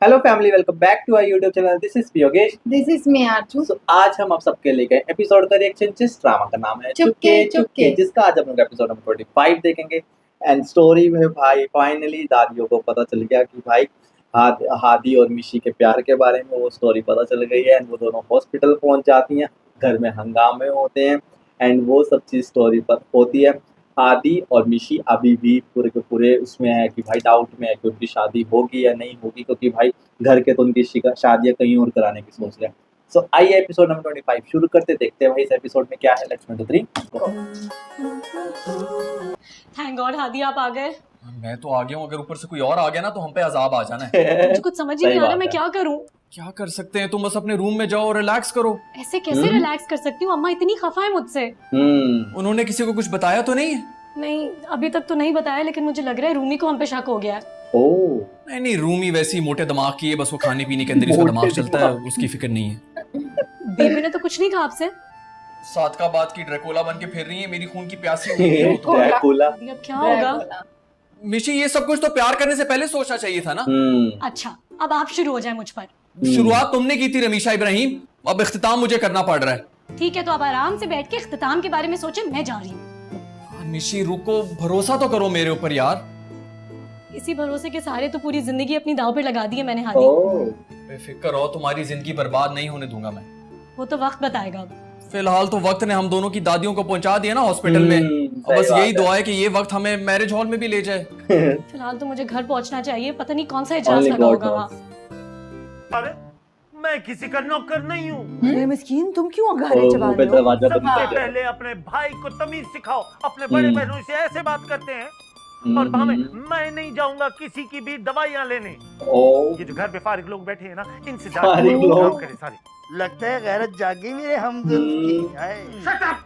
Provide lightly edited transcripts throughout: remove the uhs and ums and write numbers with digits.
Hello family, welcome back to our YouTube channel. This is Yogesh, this is me Arzoo. So आज हम आप सबके लिए गए एपिसोड का रिएक्शन जिस ड्रामा का नाम है चुपके चुपके, जिसका आज हम लोग एपिसोड नंबर 45 देखेंगे। एंड स्टोरी में भाई फाइनली दादियों को पता चल गया कि भाई हादी और मिशी के प्यार के बारे में वो स्टोरी पता चल गई है। एंड वो दोनों हॉस्पिटल पहुंच जाती हैं, घर में हंगामे होते हैं एंड वो सब चीज़ स्टोरी पर होती है। हादी और मिशी अभी भी पूरे के पूरे उसमें है कि भाई डाउट में है कि उनकी शादी होगी या नहीं होगी, क्योंकि भाई घर के तो उनकी शादियां कहीं और कराने की सोच रहे हैं। सो आइए एपिसोड नंबर 25 शुरू करते, देखते हैं भाई इस एपिसोड में क्या है। लेट्स 23 थैंक गॉड हादी आप आ गए। मैं तो आ गया हूँ, अगर ऊपर से कोई और आ गया ना तो हम पे अजाब आ जाना है। मुझे कुछ समझ ही नहीं आ रहा मैं क्या करूं। क्या कर सकते हैं, तुम बस अपने रूम में जाओ और रिलैक्स करो। ऐसे कैसे रिलैक्स कर सकती हूँ, अम्मा इतनी खफा है मुझसे। उन्होंने किसी को कुछ बताया तो नहीं? नहीं अभी तक तो नहीं बताया, लेकिन मुझे लग रहा है रूमी को हम पे शक हो गया है। नहीं नहीं, रूमी वैसी मोटे दिमाग की है, बस वो खाने पीने के अंदर इसका दिमाग चलता है, उसकी फिक्र नहीं है। बेबी ने तो कुछ नहीं कहा आपसे? सात का बात की ड्रैकुला बन के फिर रही है, मेरी खून की प्यासी हो गई है वो तो। ड्रैकुला। अब क्या होगा? मिशी, ये सब कुछ तो प्यार करने से पहले सोचना चाहिए था ना। अच्छा अब आप शुरू हो जाए मुझ पर। शुरुआत तुमने की थी रमीशा इब्राहिम, अब इख्तिताम मुझे करना पड़ रहा है। ठीक है तो अब आराम से बैठ के इख्तिताम के बारे में सोचे, मैं जा रही हूँ। मिशी रुको, भरोसा तो करो मेरे ऊपर यार। इसी भरोसे के सहारे तो पूरी जिंदगी अपनी दांव पे लगा दी है मैंने हादी। बेफिक्र रहो, तुम्हारी जिंदगी बर्बाद नहीं होने दूंगा मैं। वो तो वक्त बताएगा। अब फिलहाल तो वक्त ने हम दोनों की दादियों को पहुंचा दिया ना हॉस्पिटल में। अब बस यही दुआ है कि ये वक्त हमें मैरिज हॉल में भी ले जाए। फिलहाल तो मुझे घर पहुंचना चाहिए, पता नहीं कौन सा एजाज लगा होगा वहाँ। अरे मैं किसी का नौकर नहीं हूँ। अरे मिस्कीन, तुम क्यों घरे चबा रहे हो? सबसे पहले अपने भाई को तमीज सिखाओ, अपने बड़े बहनों से ऐसे बात करते हैं। और मैं नहीं जाऊंगा किसी की भी दवाइयाँ लेने। ये जो घर पे फारिग लोग बैठे हैं ना, इनसे जाके काम करे सारे। लगता है गैरत जागी मेरे हमदर्द की। Shut up.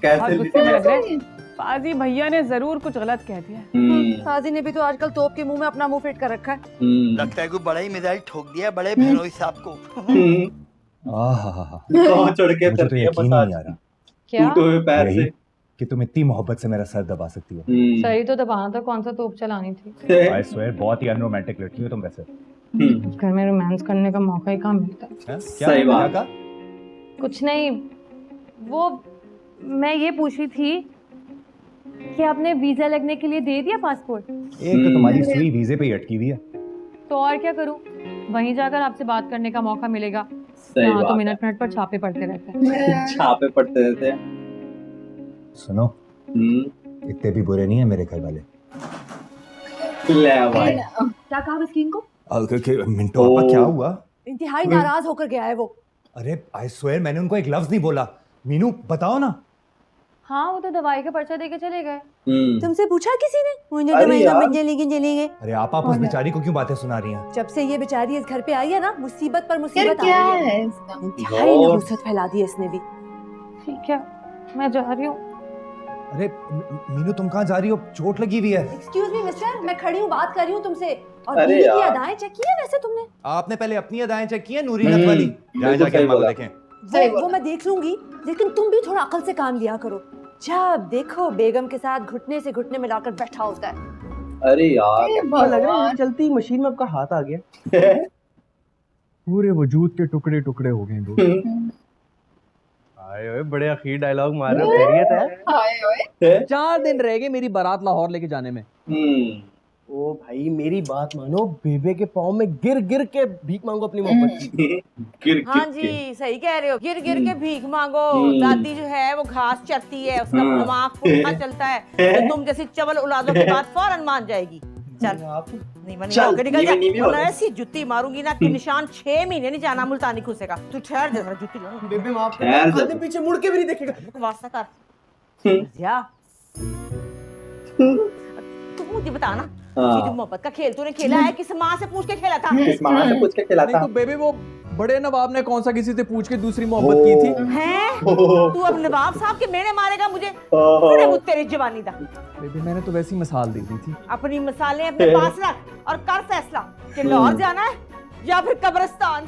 कैसे फाजी भैया ने जरूर कुछ गलत कह दिया। फाजी ने भी तो आजकल तोप के मुंह में अपना मुंह फिट कर रखा है। लगता है कोई बड़ा ही मिसाइल ठोक दिया बड़े बहनोई साहब को। कहाँ चढ़ के मुझे तो यकीन नहीं आ रहा क्या पैर से कि तुम इतनी मोहब्बत से मेरा सर दबा सकती हो। सही तो दबाना था, कौन सा तोप चलानी थी। आई स्वेयर, बहुत ही अनरोमांटिक लड़की हो तुम वैसे। घर में रोमांस करने का मौका ही कहाँ मिलता है। क्या सही बात। क्या? कुछ नहीं, वो मैं ये पूछ रही थी कि आपने वीजा लगने के लिए दे दिया पासपोर्ट? एक तो तुम्हारी सुई वीजे पे ही अटकी हुई है। तो और क्या करूं, वहीं जाकर आपसे बात करने का मौका मिलेगा। सही हाँ तो बात मिनट मिनट पर छापे पड़ते रहते हैं। छापे पड़ते रहते हैं। सुनो, इतने भी बुरे नहीं है मेरे घर वाले। ले भाई। क्या कहा मिस्कीन को? मिंटो पापा, क्या हुआ? इंतहाई नाराज होकर गया है वो। अरे आई स्वेयर, मैंने उनको एक लफ्ज नहीं बोला। मीनू बताओ ना। हाँ वो तो दवाई का पर्चा देके चले गए। तुमसे पूछा किसी ने? मुझे अरे दवाई यार। चले गए। अरे आप उस बेचारी को क्यों बातें सुना रही हैं? जब से ये बेचारी इस घर पे आई है ना, मुसीबत पर यार मुसीबत क्या आ रही है। है इसका? इंतहाई नहुसत फैला दी है इसने भी। ठीक है मैं जा रही हूँ। अरे मीनू, तुम कहाँ जा रही हो? चोट लगी हुई है। एक्सक्यूज मी मिस्टर, मैं खड़ी हूँ, बात कर रही हूँ तुमसे। और अरे बीवी की यार। अदाएं चेक की है वैसे तुमने? आपने पहले अपनी अदाएं चेक की है नूरी नथ वाली? जाए जाके सही अम्मा को बोला। देखें। वो मैं देख लूंगी, लेकिन तुम भी थोड़ा अकल से काम लिया करो। जब देखो बेगम के साथ घुटने से घुटने मिलाकर बैठा होता है। अरे यार, लग रहा है चलती मशीन में आपका हाथ आ गया। पूरे वजूद के टुकड़े टुकड़े हो गए दो। आए ओए, बड़े अखीर डायलॉग मार रहे हो, खैरियत है? हाय ओए। 4 दिन रह गए मेरी बारात लाहौर लेके जाने में। ओ भाई मेरी बात मानो, बेबे के पाँव में गिर गिर के भीख मांगो अपनी मोहब्बत की। हाँ जी सही कह रहे हो, गिर गिर के भीख मांगो। दादी जो है वो घास चरती है, उसका दिमाग पुट्ठा चलता है, तो तुम जैसी चवल औलादों की बात फौरन मान जाएगी। चल नहीं बनी चल, निकल जा, नीवी वरना ऐसी जुत्ती मारूंगी ना कि निशान 6 महीने नहीं जाना मुल्तानी खुसेगा। तू ठहर जरा, जुत्ती लो। बेबे माफ ठहर जा। आगे पीछे मुड़ के भी नहीं देखेगा। वास्ता कर जा। तू मुझे बता ना, ये जो मोहब्बत का खेल तूने खेला है किस माँ से पूछ के खेला था? इस माँ से पूछ के नहीं खिलाता। तो बेबे, वो बड़े नवाब ने कौन सा किसी से पूछ के दूसरी मोहब्बत की थी? हैं? तू अब नवाब साहब के मेरे मारेगा मुझे? अरे वो तेरी जवानी दा। बेबे मैंने तो वैसी मिसाल दे दी थी। अपनी मसाले अपने पास रख और कर फैसला कि लाहौर जाना है या फिर कब्रिस्तान।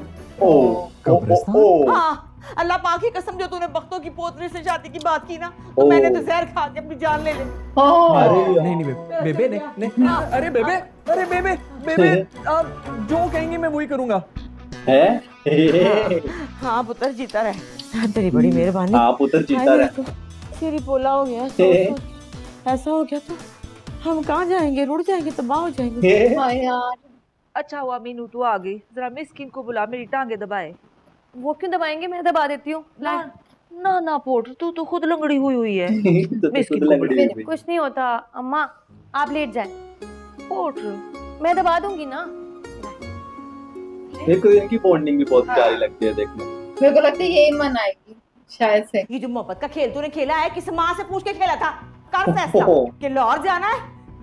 कब्रिस्तान? हाँ, अल्लाह पाक की कसम, जो तूने बख्तों की पोतरी से शादी की बात की ना, तो मैंने तो जहर खा के अपनी जान ले ली। नहीं नहीं बेबे, बेबे नहीं नहीं, अरे बेबे, अरे बेबे बेबे आप जो कहेंगे मैं वही करूंगा। है हाँ पुत्र जीता रहे, तेरी बड़ी मेहरबानी। हाँ पुत्र जीता रहे। तेरी पोला हो गया, ऐसा हो गया तो हम कहाँ जाएंगे, रुड़ जाएंगे, तबाह हो जाएंगे। हाँ यार, अच्छा हुआ मीनू तू आ गई, जरा मिस्किन को बुला, मेरी टांगे दबाए। वो क्यों दबाएंगे, मैं दबा देती हूँ। ना ना ना पोटर, तू तो खुद लंगड़ी हुई है। खुद लंगड़ी हुई। कुछ नहीं होता अम्मा, आप लेट जाए। पोटर मैं दबा दूंगी ना। मेरे को इनकी बॉन्डिंग भी बहुत प्यारी लगती है देखने। मेरे को लगता है यही मन आएगी शायद से। ये जो मोहब्बत का खेल तूने खेला है, किस माँ से पूछ के खेला था? कर फैसला कि लाहौर जाना है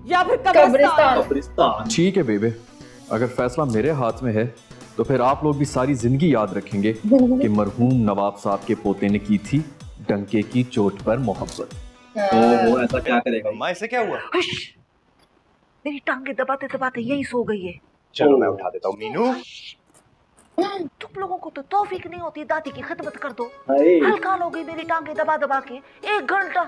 या फिर कब्रिस्तान। कब्रिस्तान। ठीक है बेबे, अगर फैसला मेरे हाथ में है तो फिर आप लोग भी सारी जिंदगी याद रखेंगे कि मरहूम नवाब साहब के पोते ने की थी डंके की चोट पर मोहब्बत। वो ऐसा क्या करेगा? अम्मा इससे क्या हुआ? मेरी टांगे दबाते दबाते यही सो गई है। चलो मैं उठा देता हूँ। मीनू तुम लोगों को तो तौफीक नहीं होती, दादी की खिदमत कर दो। हाय। हल्का हो गई मेरी टांगे दबा दबा के। एक घंटा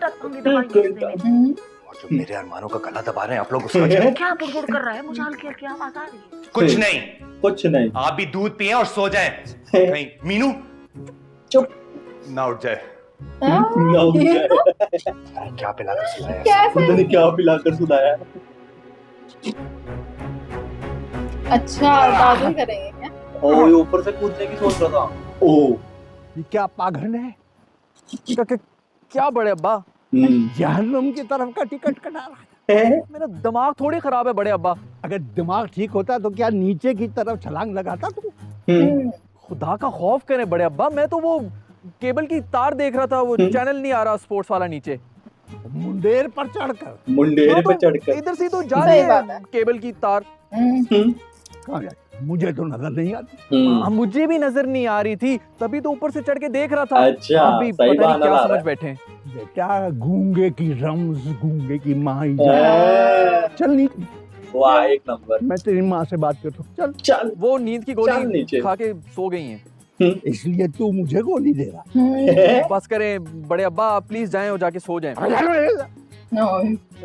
टांगे दबाई में। और जो मेरे अरमानों का गला दबा रहे हैं आप लोग, उसका क्या बुड़बुड़ कर रहा है? मुझे हल्की हल्की आवाज आ रही है। कुछ नहीं, कुछ नहीं। आप भी दूध पिए और सो जाएं। कहीं मीनू चुप ना उठ जाए। ना उठ जाए। क्या पिलाकर सुलाया? उन्होंने क्या पिलाकर सुलाया? अच्छा दादू करेंगे क्या? ओ ये ऊपर से कूदने की सोच रहा था। ओ ये क्या पागल है? क्या बड़े अब्बा, जहन्नुम की तरफ का टिकट कटा रहा है। मेरा दिमाग थोड़ी खराब है बड़े अब्बा। अगर दिमाग ठीक होता तो क्या नीचे की तरफ छलांग लगाता तू? खुदा का खौफ करें बड़े अब्बा, मैं तो वो केबल की तार देख रहा था, वो चैनल नहीं आ रहा स्पोर्ट्स वाला नीचे। मुंडेर पर चढ़कर। मुंडेर पे चढ़कर इधर से तो जा रही है केबल की तार। कहाँ जाए? मुझे तो नजर नहीं आती। मुझे भी नजर नहीं आ रही थी, तभी तो ऊपर से चढ़ के देख रहा था। अच्छा, आप भी सही पता नहीं बहाना क्या ला समझ रहा बैठे हैं। बेटा गूंगे की रम्ज, गूंगे की माँ ही चल नीचे। वाह एक नंबर। मैं तेरी माँ से बात करता हूँ। चल चल। वो नींद की चल गोली नीचे। खा के सो गई हैं। इसलिए तू मुझे गोली दे रहा। बस करें बड़े अब्बा, आप प्लीज जाएं और जाके सो जाएं।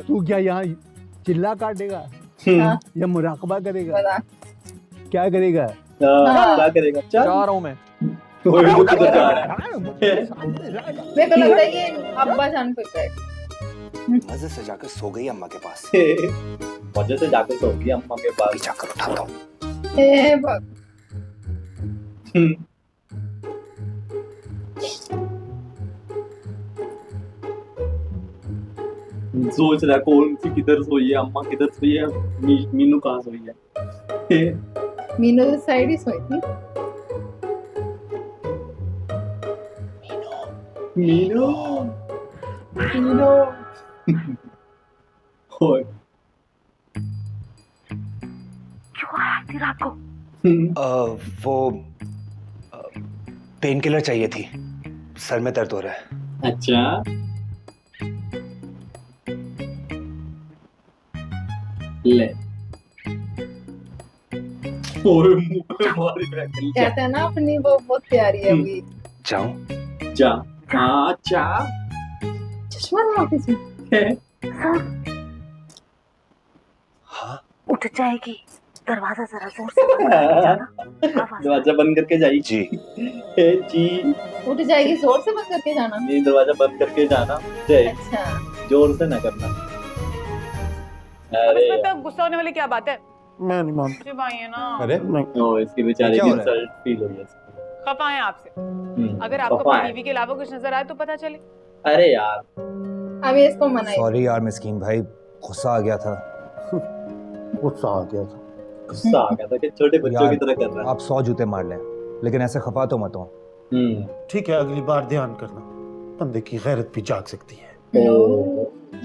तू क्या यहाँ चिल्ला काटेगा या मुराकबा करेगा? क्या करेगा? क्या करेगा? चल जा रहा हूँ मैं। कोई तो किधर जा रहा है? मेरे को लगता है ये अब्बा जान पे गए। मजे से जाकर सो गई अम्मा के पास। मजे से जाकर सो गई अम्मा के पास। जाकर उठाता हूँ। सोच रहा कौन सी किधर सोई है, अम्मा किधर सोई है, मीनू कहाँ सोई है? मीनू तो साइड ही सोई थी। मीनू मीनू होय क्यों आया थी रात को? वो पेन किलर चाहिए थी, सर में दर्द हो रहा है। अच्छा ले और मुंह पे मारी बैठी। कहते हैं ना अपनी वो बहुत प्यारी है अभी। जाऊं? जा हाँ जा। चश्मा लगा किसी। हाँ उठ जाएगी, दरवाजा जरा जोर से बंद करके जाना। दरवाजा बंद करके जाइए। जी जी उठ जाएगी, जोर से बंद करके जाना। नहीं दरवाजा बंद करके जाना। जय अच्छा जोर से ना करना। अब इसमें तो गुस्सा होने वाली क्या बात है? मैं नहीं मानता। जी भाई है ना। अरे ओ इसकी बेचारी की इंसल्ट फील हुई है। खफा है आपसे। अगर आपको खफा अपनी है। बीवी के अलावा कुछ नजर आए तो पता चले। अरे यार अभी इसको मनाइए। सॉरी यार मिस्कीन भाई, गुस्सा आ गया था। गुस्सा आ गया था। गुस्सा आ गया था कि छोटे बच्चों की तरह कर रहा है। आप 100 जूते मार लें, लेकिन ऐसे खफा तो मत हो। ठीक है, अगली बार ध्यान करना, बंदे की गैरत भी जाग सकती है।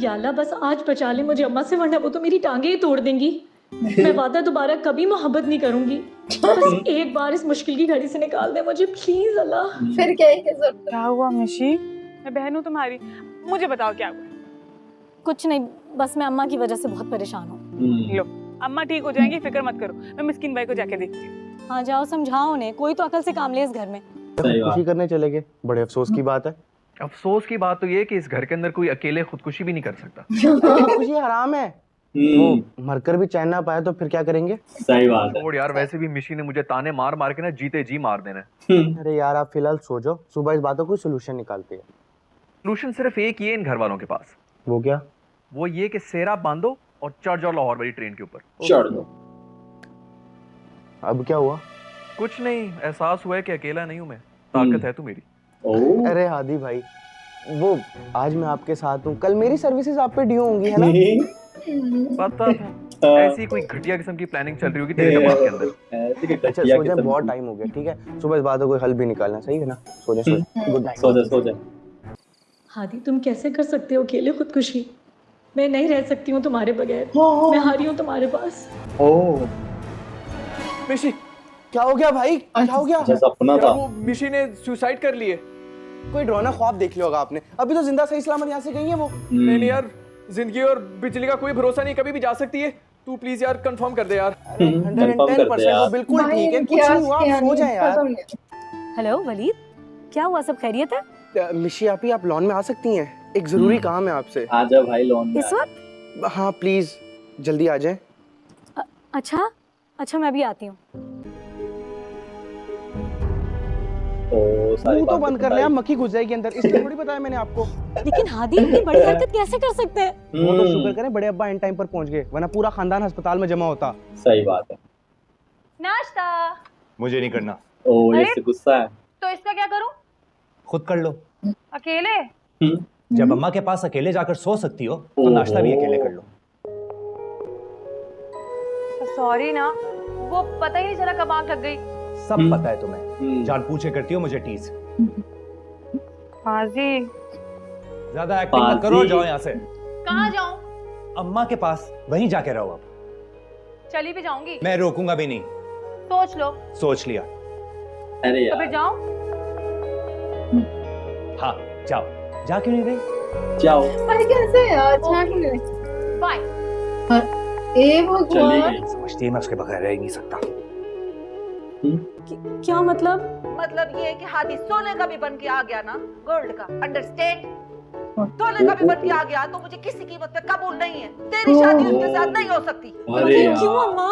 या अल्लाह बस आज बचा ले मुझे अम्मा से, वरना वो तो मेरी टांगे ही तोड़ देंगी। मैं वादा दोबारा कभी मोहब्बत नहीं करूंगी। बस एक बार इस मुश्किल की घड़ी से निकाल दे मुझे प्लीज अल्लाह। फिर क्या ही जरूरत? क्या हुआ मिशी? मैं बहन हूँ तुम्हारी, मुझे बताओ क्या हुआ? कुछ नहीं, बस मैं अम्मा की वजह से बहुत परेशान हूँ। लो अम्मा ठीक हो जाएंगी, फिक्र मत करो। मैं मिस्किन भाई को जाके देखती हूँ। हाँ जाओ समझाओ उन्हें, कोई तो अकल से काम ले इस घर में। खुदकुशी करने चले गए, बड़े अफसोस की बात है। अफसोस की बात तो ये कि इस घर के अंदर कोई अकेले खुदकुशी भी नहीं कर सकता। खुदकुशी हराम है, वो मरकर भी चैन ना पाया तो फिर क्या करेंगे? सही बात है। और यार वैसे भी मिशी ने मुझे ताने मार मार के ना जीते जी मार देना। अरे यार आप फिलहाल सो जाओ, सुबह इस बातों को सोल्यूशन निकालते हैं। सोल्यूशन सिर्फ एक ही है इन घर वालों के पास। वो क्या? वो ये कि सेरा बांधो और चढ़ जाओ लाहौर वाली ट्रेन के ऊपर। चढ़ दो। अब क्या हुआ? कुछ नहीं, एहसास हुआ है कि अकेला नहीं हूं मैं, ताकत है तू मेरी। अरे हादी भाई, वो आज मैं आपके साथ हूँ, कल मेरी सर्विसेज आप पे ड्यू होंगी, है ना? पता ऐसी कोई घटिया किस्म की प्लानिंग चल रही होगी तेरे दिमाग के अंदर। अच्छा सो जाए, बहुत टाइम हो गया, ठीक है? सुबह इस बात का कोई हल भी निकालना, सही है ना? सो जा, गुड नाइट। सो जा। हादी तुम कैसे कर सकते हो अकेले खुदकुशी? मैं नहीं रह सकती हूँ तुम्हारे बगैर। मैं हारी हूँ तुम्हारे पास। ओह मिशी, क्या हो गया भाई? क्या हो गया? सपना था। वो मिशी ने सुसाइड कर ली है। कोई डरावना ख्वाब देख लिया होगा आपने। अभी तो जिंदा सही सलामत यहाँ से गई है वो। नहीं यार, जिंदगी और बिजली का कोई भरोसा नहीं, कभी भी जा सकती है। तू प्लीज यार कंफर्म कर दे यार। 110% वो बिल्कुल ठीक है, कुछ नहीं हुआ, आप सो जाएं यार। हेलो वलीद, क्या हुआ, सब खैरियत है? मिशी आप लॉन में आ सकती हैं, एक जरूरी काम है आपसे। आ जा भाई लॉन में। इस वक्त? हाँ प्लीज जल्दी आ जाएं। अच्छा मैं भी आती हूँ। मुंह तो बंद कर ले, आप मक्खी घुस जाएगी अंदर, इसलिए थोड़ी बताया मैंने आपको। लेकिन हादी इतनी बड़ी हरकत कैसे कर सकते हैं? वो तो शुक्र करें बड़े अब्बा इन टाइम पर पहुंच गए, वरना पूरा खानदान अस्पताल में जमा होता। सही बात है। नाश्ता मुझे नहीं करना। ओह ये से गुस्सा है। तो इसका क्या करूं? खुद कर लो। अकेले? जब अम्मा के पास अकेले जाकर सो सकती हो तो नाश्ता भी अकेले कर लो। सॉरी ना, वो पता ही नहीं चला कब आंख लग गई। सब पता है तुम्हें, जान पूछे करती हो मुझे टीज। पाजी, ज्यादा एक्टिंग मत करो, जाओ यहाँ से। कहाँ जाऊँ? अम्मा के पास, वहीं जाके रहो। अब चली भी जाऊंगी। मैं रोकूंगा भी नहीं। सोच लो। सोच लिया। अरे तो फिर जाऊँ? हाँ जाओ। जा क्यों नहीं रही? जाओ। भाई कैसे यार, अच्छा क्यों नहीं? बाय। ए भगवान, समझती है मैं उसके बगैर रह नहीं सकता। क्या मतलब? मतलब ये है कि हादी सोने का भी बन के आ गया ना, गोल्ड का, अंडरस्टैंड? सोने का भी बन के आ गया तो मुझे किसी कीमत पे कबूल नहीं है। तेरी शादी उसके साथ नहीं हो सकती। क्यों अम्मा?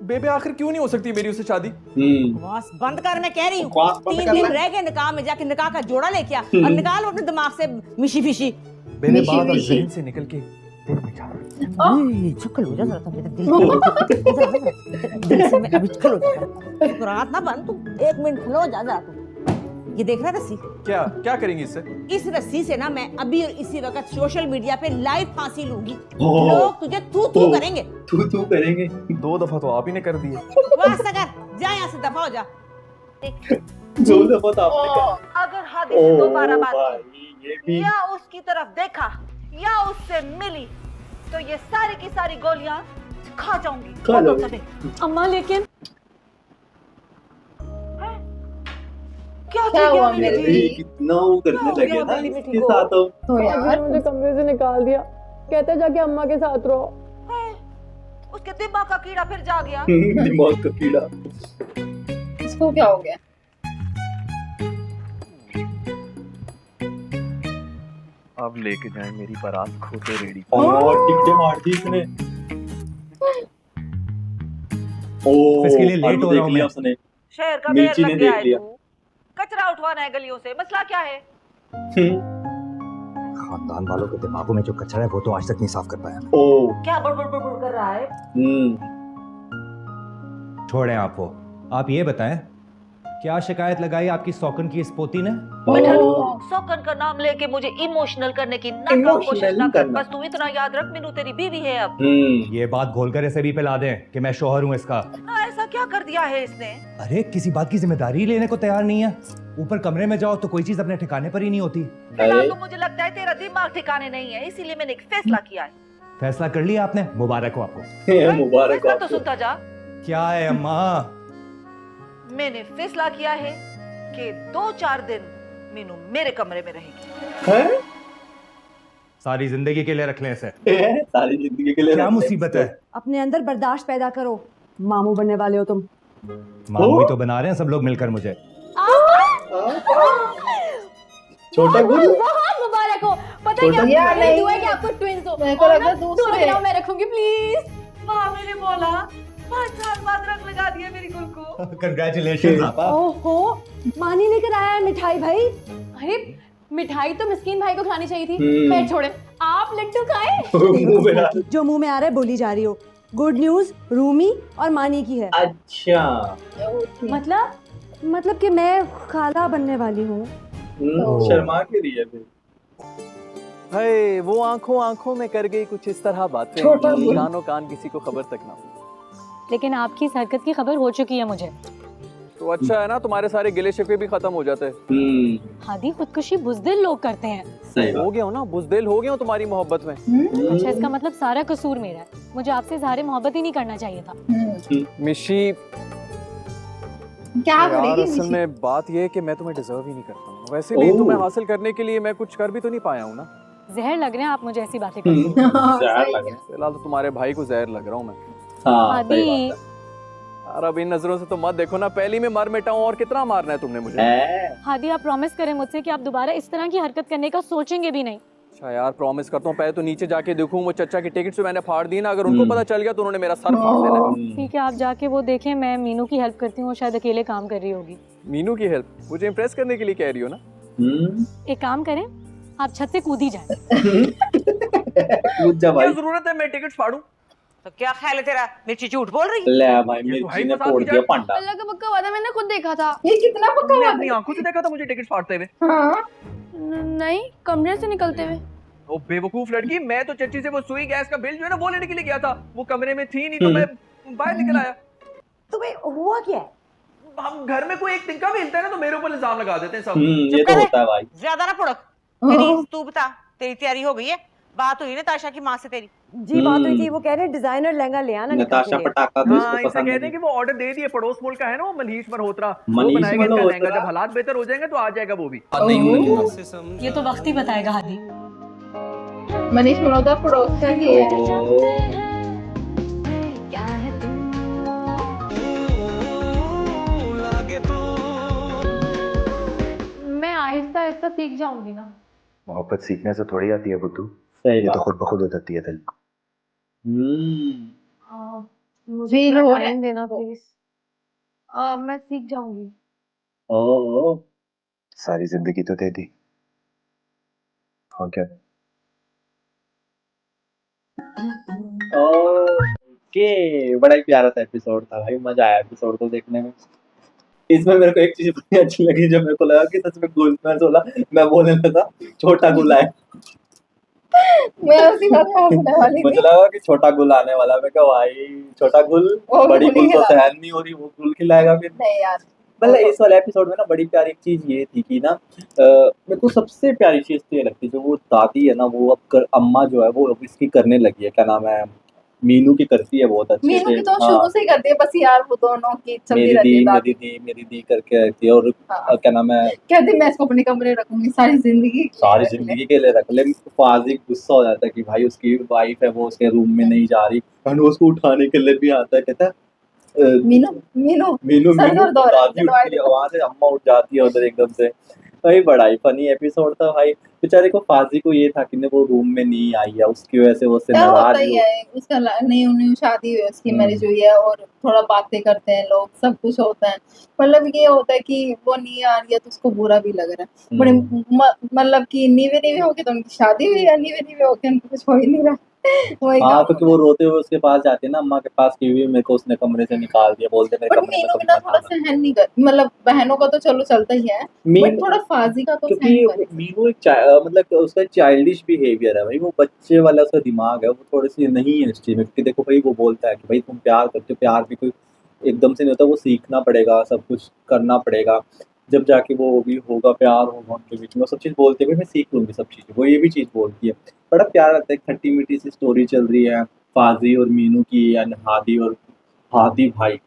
बेबे आखिर क्यों नहीं हो सकती मेरी उससे शादी? बकवास बंद कर, मैं कह रही हूँ। 3 दिन रह गए निकाह में, जाके निकाह का जोड़ा लेके आ और निकाल अपने दिमाग से मिशी फिशी। बेबे बात अब जहन से निकल के दिल में जा। चुकल हो जा जरा, मेरे दिल से मैं अभी चुकल हो जा। रात ना बंद, तू 1 मिनट खलो जा जरा। तू ये देख रहा है रस्सी? क्या करेंगी इससे? इस रस्सी से ना मैं अभी और इसी वक्त सोशल मीडिया पे लाइव फांसी लूंगी। लोग तुझे तू करेंगे। तू करेंगे। 2 दफा तो आप ही ने कर दिए। वास्ता कर, जा यहाँ से, दफा हो जा। 2 दफा तो आपने कर। अगर हादी से दोबारा बात ये की या उसकी तरफ देखा या उससे मिली तो ये सारी की सारी गोलियां खा जाऊंगी। अम्मा लेकिन क्या हुआ मेरे लिए? कितना वो करने लगे ना इसके साथ। तो यार मुझे कमरे से निकाल दिया, कहते जाके अम्मा के साथ रहो। उसके दिमाग का कीड़ा फिर जा गया। दिमाग का कीड़ा। इसको क्या हो गया? अब लेके जाए मेरी बारात खोते रेडी। और टिकटे मार दी इसने। इसके लिए लेट हो रहा हूं मैं। उसने शहर का मेयर लग गया है तू। कचरा उठवाना है गलियों से, मसला क्या है? खानदान वालों के दिमागों में जो कचरा है वो तो आज तक नहीं साफ कर पाया। क्या बड़बड़ कर रहा है? छोड़ें आप वो, आप ये बताएं क्या शिकायत लगाई आपकी सौकन की इस पोती ने? सौकन का नाम लेके मुझे इमोशनल करने की कोशिश ना कर। बस तू इतना याद रख, मीनू तेरी बीवी है अब। ये बात घोलकर ऐसे भी पिला दें कि मैं शोहर हूँ इसका। ऐसा क्या कर दिया है इसने? अरे किसी बात की जिम्मेदारी लेने को तैयार नहीं है। ऊपर कमरे में जाओ तो कोई चीज अपने ठिकाने पर ही नहीं होती। फिलहाल तो मुझे लगता है तेरा दिमाग ठिकाने नहीं है, इसीलिए मैंने एक फैसला किया है। फैसला कर लिया आपने? मुबारक हो आपको। मुबारक हो। तो सुनता जा। क्या है अम्मा? मैंने फैसला किया है कि 2-4 दिन मीनू मेरे कमरे में रहेगी। सारी जिंदगी के लिए रख लें इसे। सारी जिंदगी के लिए क्या मुसीबत है? अपने अंदर बर्दाश्त पैदा करो, मामू बनने वाले हो तुम। मामू ही तो बना रहे हैं सब लोग मिलकर मुझे। छोटा गुल बहुत मुबारक हो। पता कि या आपको नहीं। दुआ है कि आपको ट्विंस हो। मेरे को और लगा ना, दूसरे। दोनों के नाम मैं रखूंगी प्लीज। वाह मेरे मौला, 5 साल बाद रंग लगा दिया मेरी गुल को। कंग्रेचुलेशन आपा। ओहो, मानी लेकर आया है मिठाई भाई। अरे मिठाई तो मिस्कीन भाई को खिलानी चाहिए थी। हम्म। खैर छोड़े, आप लड्डू खाए। जो मुंह में आ रहा है बोली जा रही हो। गुड न्यूज रूमी और मानी की है। अच्छा मतलब कि मैं खाला बनने वाली हूँ। शर्मा के लिए भी। हाय वो आंखों आंखों में कर गई कुछ इस तरह बातें, छोटा गुल। कानों कान किसी को खबर तक ना हो। लेकिन आपकी इस हरकत की खबर हो चुकी है मुझे। तो अच्छा है ना, तुम्हारे सारे गिले शिकवे भी खत्म हो जाते हैं। हादी खुदकुशी बुजदिल लोग करते हैं। हो गया हो ना, बुजदिल हो गया हूँ तुम्हारी मोहब्बत में। अच्छा इसका मतलब सारा कसूर मेरा है। मुझे आपसे इजहार मोहब्बत ही नहीं करना चाहिए था। मिशी क्या यार करेगी असल मिशी? में बात ये है कि मैं तुम्हें डिजर्व ही नहीं करता हूँ। वैसे भी तुम्हें हासिल करने के लिए मैं कुछ कर भी तो नहीं पाया हूँ ना। जहर लग रहे हैं आप मुझे ऐसी बातें करके। फिलहाल तो तुम्हारे भाई को जहर लग रहा हूँ मैं। हादी यार अब इन नजरों से तो मत देखो ना, पहली में मर मिटा हूँ और कितना मारना है तुमने मुझे। हादी आप प्रॉमिस करें मुझसे कि आप दोबारा इस तरह की हरकत करने का सोचेंगे भी नहीं। अच्छा यार प्रॉमिस करता हूँ, पहले तो नीचे जाके देखूँ वो चचा की टिकट से मैंने फाड़ दी ना, अगर उनको पता चल गया तो उन्होंने मेरा सर फाड़ देना है। ठीक है आप जाके वो देखें, मैं मीनू की हेल्प करती हूँ, वो शायद अकेले काम कर रही होगी। मीनू की हेल्प मुझे इम्प्रेस करने के लिए कह रही हो ना। एक काम करें, आप छत से कूद ही जाए। कूद जा भाई। क्या जरूरत है मैं टिकट फाड़ूं? तो क्या ख्याल है तेरा? मिर्ची झूठ बोल रही है। ले भाई मिर्ची ने तोड़ दिया पंडा। अल्लाह का पक्का वादा, मैंने खुद देखा था। ये कितना पक्का तुमने हुआ अपनी आंखों से देखा था मुझे टिकट फाड़ते हुए? हाँ। नहीं, कमरे से निकलते हुए। ओ बेवकूफ लड़की, मैं तो चच्ची से वो सुई गैस का बिल जो है ना वो लेने के लिए गया था। वो कमरे में थी नहीं तो मैं बाहर निकल आया। तुम्हें हुआ क्या है? हम घर में कोई एक तिनका भी हिलता है ना तो मेरे ऊपर इल्जाम लगा देते हैं सब। ये तो होता है भाई। ज्यादा ना पुड़क। तेरी तू बता, तेरी तैयारी हो गई है? बात हुई नताशा की माँ से तेरी? जी बात हुई थी, वो कह रहे हैं डिजाइनर लहंगा ले आना निकाल नताशा के। पटाखा तो हाँ इसको इसे पसंद कहते नहीं। हैं कि वो ऑर्डर दे दिए, पड़ोस मुल्क का है ना वो मनीष मल्होत्रा, वो मनीष बनाएगा इसका मल्होत्रा? लहंगा। जब हालात बेहतर हो जाएंगे तो आ जाएगा वो भी। ये तो वक्त ही बताएगा हादी। मनीष मल्होत्रा पड़ोस का ही है। मैं आहिस्ता आहिस्ता सीख जाऊंगी ना। मोहब्बत सीखने से थोड़ी आती है बुद्धू, सही ये तो बात। खुद ब खुद हो जाती है दिल। मुझे फील हो रहा है। टाइम देना प्लीज। मैं सीख जाऊंगी। ओ सारी जिंदगी तो दे दी और क्या। ओके, बड़ा ही प्यारा सा एपिसोड था भाई, मजा आया एपिसोड को देखने में। इसमें मेरे को एक चीज बड़ी अच्छी लगी, जो मेरे को लगा कि सच में गुल, मैं बोलने लगा छोटा गुल आए। मैं उसी बात में हंसने वाली मुझे थी। लगा कि छोटा गुल आने वाला। मैं कहा भाई छोटा गुल, वो बड़ी गुल ही गुल तो खिला। सहन नहीं हो रही, वो गुल खिलाएगा फिर। नहीं यार, मतलब इस वाले एपिसोड में ना बड़ी प्यारी एक चीज ये थी कि ना मेरे को सबसे प्यारी चीज तो ये लगती है, जो वो दादी है ना वो अब अम्मा जो है वो अब इसकी करने लगी है, क्या नाम है, मीनू की करती है बहुत अच्छे मीनू से। की तो हाँ, शुरू से ही करती है बस यार, वो दोनों की चलती मेरी रहती दी है मेरी दादी। दी मेरी दी करके रहती है। और हाँ। क्या नाम है, कहती मैं इसको अपने कमरे रखूंगी सारी जिंदगी। सारी जिंदगी के लिए रख ले। फाजिक गुस्सा हो जाता है कि भाई उसकी वाइफ है वो उसके रूम में नहीं जा रही, और वो उसको उठाने के लिए भी आता है, कहता है मीनू मीनू मीनू सर मीनू दर्द हो रहा है, दादी उठती है वहां से, अम्मा उठ जाती है उधर एकदम से। भाई बड़ा ही फनी एपिसोड था भाई। बेचारे को फाजी को ये था कि ना वो रूम में नहीं आई है, उसकी वजह से वो उससे क्या होता नाराज ही हो। है, उसका न्यू न्यू शादी हुई है, उसकी मैरिज हुई है और थोड़ा बातें करते हैं लोग, सब कुछ होता है। मतलब ये होता है कि वो नहीं आ रही है तो उसको बुरा भी लग रहा है। बड़े मतलब कि नीवे नीवे होके तो उनकी शादी हुई है, नीवे नीवे होके उनको कुछ हो ही नहीं रहा। वही हाँ काम क्योंकि वो रोते हुए उसके पास जाते हैं ना अम्मा के पास की हुई, मेरे को उसने कमरे से निकाल दिया, बोलते मेरे बट कमरे में मीनू कभी बिना मत थोड़ा आना। सहन नहीं कर, मतलब बहनों का तो चलो चलता ही है, बट थोड़ा फाजी का तो सहन करे। क्योंकि मीनू एक मतलब उसका चाइल्डिश बिहेवियर है भाई, वो बच्चे वाला उसका दिमाग है, वो थोड़ी सी नहीं है इस चीज में। क्योंकि देखो भाई वो बोलता है कि भाई तुम प्यार करते हो, प्यार भी कोई एकदम से नहीं होता, वो सीखना पड़ेगा, सब कुछ करना पड़ेगा, जब जाके वो भी होगा, प्यार होगा उनके बीच में। वो सब चीज़ बोलते हुए मैं सीख लूँगी सब चीज़ें, वो ये भी चीज़ बोलती है। बड़ा प्यार लगता है, खट्टी मीठी सी स्टोरी चल रही है फाजी और मीनू की, एंड हादी और हादी भाई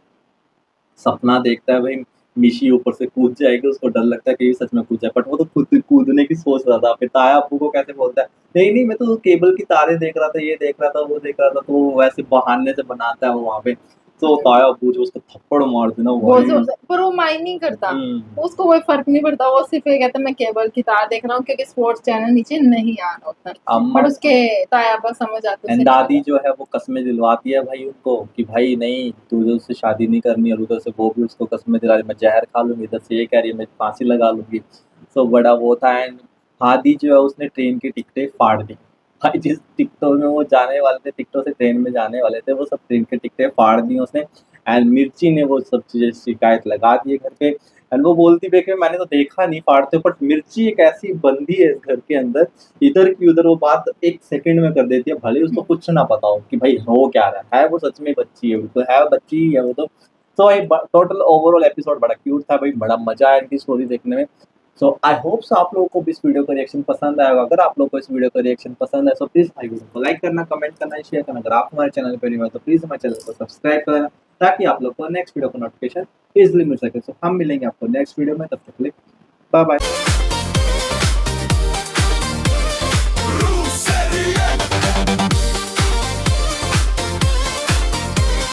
सपना देखता है भाई मिशी ऊपर से कूद जाएगी, उसको डर लगता है कि ये सच में कूद जाए, बट वो तो खुद कूदने की सोच रहा था। फिर ताया अप्पू को कैसे बोलता है नहीं नहीं मैं तो केबल की तारे देख रहा था, ये देख रहा था, वो देख रहा था, तो वो वैसे बहाने से बनाता है वो वहाँ पे। तो ताया वो जो उसको थप्पड़ मार देना वो भाई। जो पर वो माइंड नहीं करता, हम्म। उसको कोई फर्क नहीं पड़ता, वो सिर्फ ये कहता है मैं केबल की तार देख रहा हूँ क्योंकि स्पोर्ट्स चैनल नीचे नहीं आ रहा होता। अम्मा पर उसके तायाबा समझ आते एंड दादी जो है वो कस्में दिलवाती है भाई उनको कि भाई नहीं तुझे उससे शादी नहीं करनी, और उधर से वो भी उसको कस्में दिला रही मैं जहर खा लूंगी, इधर से ये कह रही है मैं फांसी लगा लूंगी। तो बड़ा वो था। एंड हादी जो है उसने ट्रेन की टिकटें फाड़ दी भाई, जिस टिकटों में वो जाने वाले थे, टिकटों से ट्रेन में जाने वाले थे, वो सब ट्रेन की टिकटें फाड़ दी उसने। एंड मिर्ची ने वो सब चीज़ें शिकायत लगा दी है घर पे। एंड वो बोलती भी है कि मैंने तो देखा नहीं फाड़ते, बट मिर्ची एक ऐसी बंदी है इस घर के अंदर, इधर की उधर वो बात 1 सेकंड में कर देती है, भले उसको कुछ ना पता हो कि भाई हो क्या रहा है। वो सच में बच्ची है, बिल्कुल है बच्ची ही है वो तो। सो भाई टोटल ओवरऑल एपिसोड बड़ा क्यूट था भाई, बड़ा मजा आया इनकी स्टोरी देखने में। सो आई होप सो आप लोगों को भी इस वीडियो का रिएक्शन पसंद आएगा। अगर आप लोगों को इस वीडियो का रिएक्शन पसंद है तो प्लीज़ भाई वीडियो को लाइक करना, कमेंट करना, शेयर करना। अगर आप हमारे चैनल पर नहीं हो तो प्लीज़ हमारे चैनल को सब्सक्राइब करना, ताकि आप लोग को नेक्स्ट वीडियो का नोटिफिकेशन इजीली मिल सके। सो हम मिलेंगे आपको नेक्स्ट वीडियो में, तब तक के लिए बाय बाय।